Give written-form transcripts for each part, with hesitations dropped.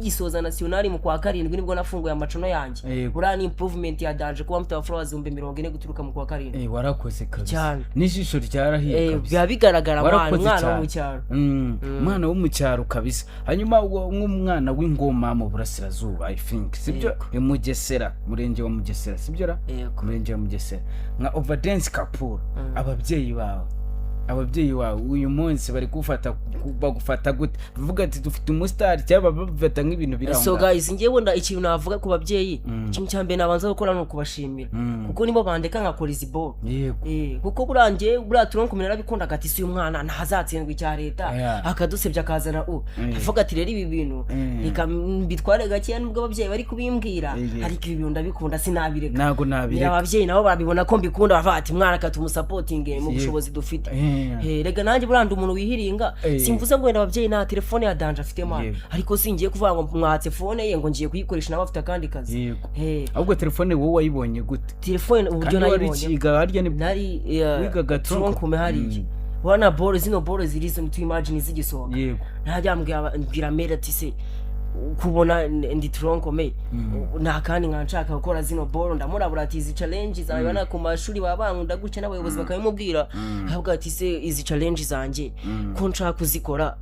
gisoza nationali mu kwa karindwi nibwo nafunguye amacono yanjye burani improvement ya danje kuba mfite followers 40 guturuka mu kwa karindwi warakoze kabisa n'ijisho ryarahiye kabisa bya bigaragara mwana wo mu cyaro mwana wo mu cyaro kabisa hanyuma nk'umwana w'ingoma mu burasirazuba I think sibyo Mugesera murenge wa Mugesera sibyo ra murenge wa Mugesera nka Overdance Kapoor ababyeyi wawe uyu munsi bari bagufata gute bivuga ati dufite umustar cyaba bafata nk'ibintu biranga so guys ngiye wenda ikintu navuga ku babyeyi kimwe cyambe nabanza gukora no kubashimira kuko nibo bandeka nkakora iziboro kuko burangiye Tronc narabikunda gati si uyu mwana ntazatsindwa icya leta akadusebya akazana avuga ati rero ibi bintu reka bitware gake nubwo ababyeyi bari kubimbwira ariko ibi bintu ndabikunda sinabireka nago nabireka ababyeyi nabo babibona ko mbikunda bava ati mwana katumusapotinge mu bushobozi dufite rega nanjye buranda umuntu wihiringa simvuze ngo wenda ababyeyi na telefone ya danje afite mwana ariko singiye kuvuga ngo mwatse phone ye ngo ngiye kuyikoresha nawe afite kandi kazi ahubwo telefone wowe wayibonye gute telefone uburyo nayibonye harya ni nari wigaga Tronc hari wana zino boro zirizo to imagine zigisohoka ntajya mbwira mera ati se kubona ndi Tronc na kandi nkanshaka gukora zino boro ndamurabura ati izi challenge zabana ku mashuri babankunda gucye n'abayobozi bakabimubwira avuga ati se izi challenge zanjye ko nshaka kuzikora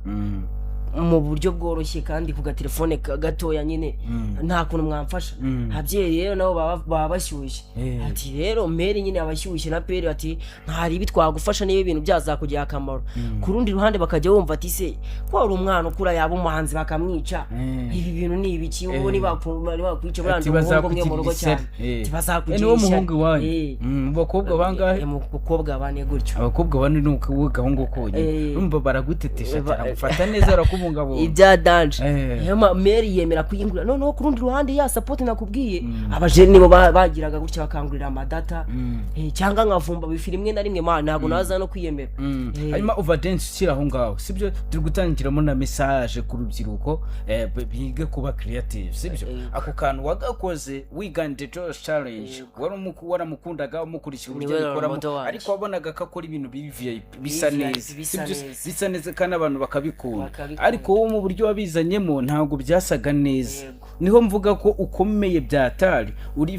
mu buryo bworoshye kandi ku gatelefone gatoya nyine nta kuntu mwamfasha abyeyi rero nabo baba bashyushye ati rero meri nyine abashyushye na peri ati ntari ibi twagufasha niba ibintu byazakugira akamaro ku rundi ruhande bakajya bumva ati se ko ari umwana ukura yaba umuhanzi bakamwica ibi bintu ni ibiki ubu ni bakwica buranda umuhungu mwe mu rugo cyane tibazakugisha niwo muhungu wawe bakobwa bangahe bakobwa bane gutyo abakobwa bane nuko gahungu konye urumva baragutetesha cyane gufata neza ibya danje yama Mary yemera kuyingura noneho ku rundi ruhande ya support nakubwiye abajeni nibo bagiraga gutya bakangurira amadata cyangwa nkavumba bifirimwe na rimwe mana ntago naza no kwiyemera hanyuma Overdance ukiraho ngaho sibyo turi gutangiramo na message ku rubyiruko bige kuba creative sibyo ako kantu wagakoze wigande Josh challenge waramukundaga umukurikira uburyo bikoramo ariko wabonaga kakora ibintu VIP bisa neza kandi abantu bakabikunda ariko wo mu buryo wabizanyemo ntago byasaga neza niho mvuga ko ukomeye byatari uri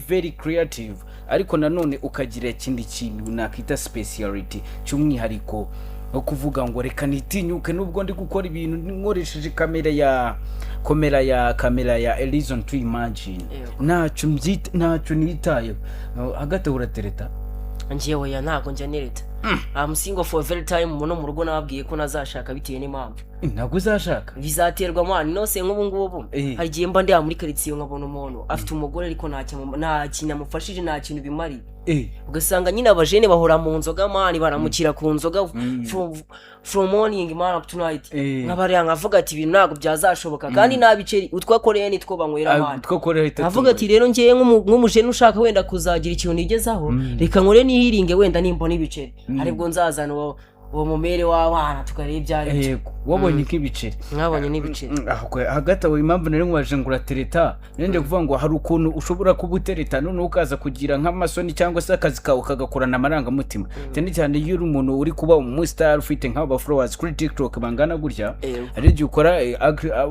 very creative ariko nanone ukagira ikindi kintu nakita speciality cy'umwihariko no kuvuga ngo reka nitinyuke nubwo ndi gukora ibintu nkoresheje kamera ya Elizon to imagine ntacyo nitaye hagati uratereta ngiyewe ya ntago njya nereta I'm single for a very time umuntu mu rugo nababwiye ko nazashaka bitewe n'impamvu ntago uzashaka bizaterwa mwana nose nk'ubu ngubu hari gihe mba ndi muri quartier nkabona umuntu afite umugore ariko nta kintu amufashije nta kintu bimari ugasanga nyine abajene bahora mu nzoga mani baramukira ku nzoga from morning man up to night nkabari nkavuga ati ibintu ntago byazashoboka kandi nabiceri utwakoreye nitwo banywera mani avuga ati rero ngiye nk'umujene ushaka wenda kuzagira ikintu nigezaho reka nkore nihiringe wenda nimbona ibiceri aribwo nzazana uwo mumere w'abana tukareba ibyari wabonye nk'ibiceri mwabonye n'ibiceri hagati aho impamvu nari ngwaje ngo uratereta nende kuvuga ngo hari ukuntu ushobora kubutereta none ukaza kugira nk'amasoni cyangwa se akazi kawe kagakorana amarangamutima cyane iyo uri umuntu uri kuba umustar ufite nk'aba followers kuri TikTok bangana gutya ari igihe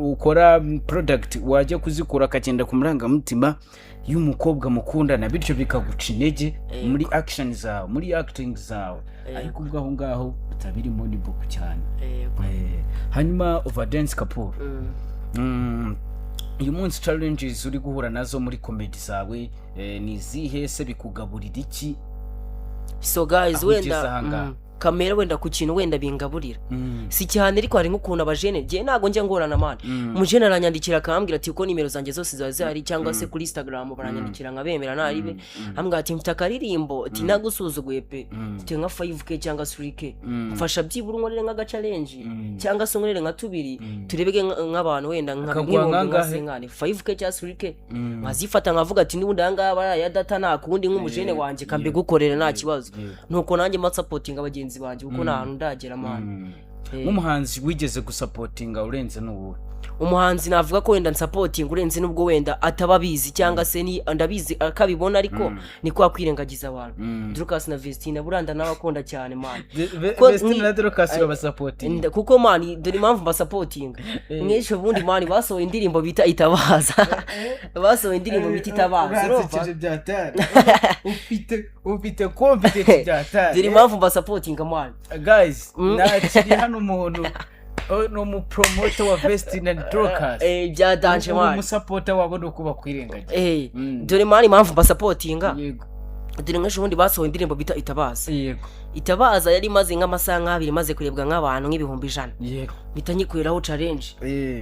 ukora product wajya kuzikora akagenda ku marangamutima y'umukobwa mukundana bityo bikaguca intege muri action zawe muri acting zawe ariko ubwo aho ngaho utabirimo ni book cyane hanyuma Overdance Kapoor uyu munsi challenges uri guhura nazo muri comedy zawe ni zihe se bikugaburira iki so guys wenda kamera wenda ku kintu wenda bingaburira si cyane ariko hari nk'ukuntu abajene je nago njya ngorana man umujene aranyandikira akambwira ati uko nimero zanjye zose zari cyangwa se kuri Instagram baranyandikira nkabemera naribe ambwa ati mfite akaririmbo ati nagusuzuguye pe ati nka 5k cyangwa 3k mfasha byibura nkorere nka challenge cyangwa se nkorere nka tubiri turebege nk'abantu wenda nk'abingane 5k cyangwa 3k mazifata nkavuga ati nibundi angaba ya data nakundi nk'umujene wanje kambe gukorera nta kibazo nuko nanjye ma supporting abagenzi banje uko nta ndagera man nk'umuhanzi wigeze gusupportinga urenze n'ubu umuhanzi navuga ko wenda supporting urenze nubwo wenda atababizi cyangwa se ni ndabizi akabibona ariko ni kwa kwirengagiza abantu Drukas na Vestine buranda nabakunda cyane man Vestine na Drukas baba supporting kuko man dore impamvu ba supporting mwesho bundi man basohoye indirimbo bita Itabaza basohoye indirimbo bita Itabaza urumva byatari ufite competence byatari dore impamvu ba supporting man guys nakiri hano umuntu no mu promoter wa Vestine na Drukas bya danje man mu supporter wabo no kuba kwirengagiza dore man impamvu ba supportinga dore nk'ejo bundi basohoye indirimbo bita Itabaza Itabaza yari maze nk'amasaha nk'abiri maze kurebwa nk'abantu nk'ibihumbi 100 bita nyikwiraho challenge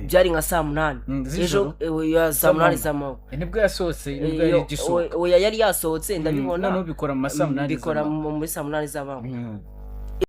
byari nka saa 8 ejo ya saa 8 z'amanywa nibwo yasohotse nibwo yari oya yari yasohotse ndabibona no bikora mu masaa 8 bikora muri saa 8 z'amanywa